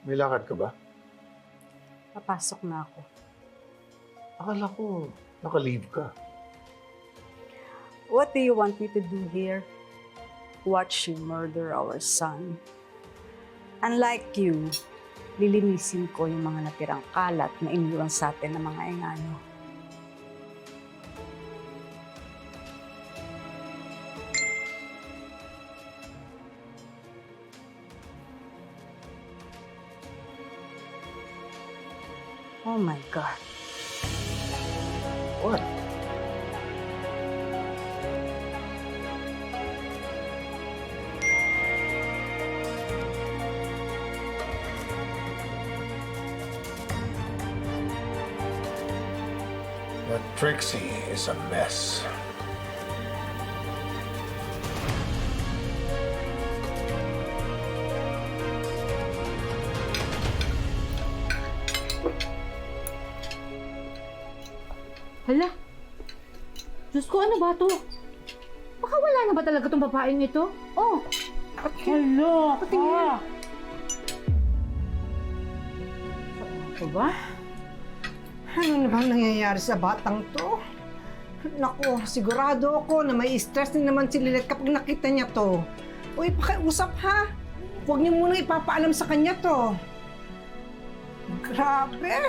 May lakad ka ba? Papasok na ako. Akala ko, naka-leave ka. What do you want me to do here? Watch you murder our son. Unlike you, lilinisin ko yung mga natirang kalat na iniwan sa atin ng mga engano. Oh my God. What? But Trixie is a mess. Hala? Diyos ko, ano ba to? Baka wala na ba talaga tong babaeng ito? Oh! Hala! Patingin! Ano ba? Ano na bang nangyayari sa batang to? Naku, sigurado ako na may stress din naman si Lilith kapag nakita niya to. Uy, pakiusap ha! Huwag niyo muna ipapaalam sa kanya to. Grabe!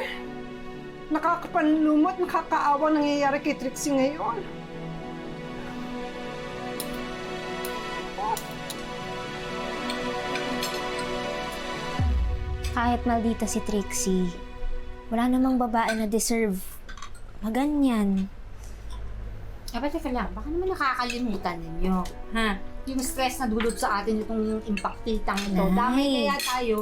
Nakakapanlumot, nakakaawa nangyayari kay Trixie ngayon. Kahit maldita si Trixie, wala namang babae na deserve maganyan. Teka lang, baka naman nakakalimutan ninyo. Ha? Yung stress na dulot sa atin itong impactitang ito. Nay. Dami kaya tayo.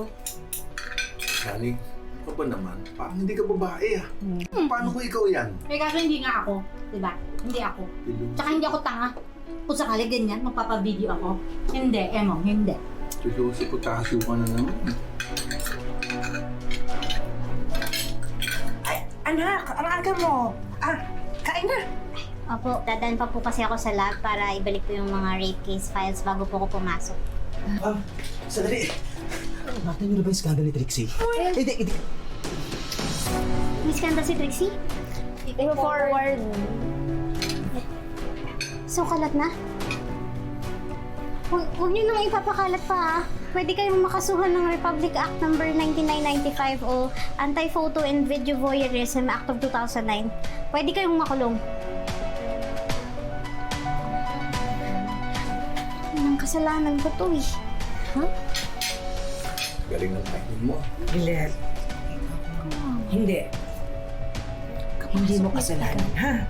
Shani, ano ba naman? Parang hindi ka babae ah. Paano kung ikaw yan? May kaso hindi nga ako. Diba? Hindi ako. Tsaka hindi ako tanga. Kung sakali ganyan, magpapavideo ako. Hindi, Emong, hindi. Seryoso, potasyo ka na naman. Anak, ang aga mo. Kain na. Opo, dadaan pa po kasi ako sa lab para ibalik ko yung mga rape case files bago po ako pumasok. Sandali! Nakita niyo na ba yung scandal ni Trixie? Hindi. May scandal si Trixie? Forward. So, kalat na? Huwag niyo nang ipapakalat pa ha. Pwede kayong makasuhan ng Republic Act No. 9995 o Anti-Photo and Video Voyeurism Act of 2009. Pwede kayong makulong. Anong kasalanan ko to eh? Huh? Galing ng timing mo. Lilith. Hindi. Hindi mo kasalanan, ha?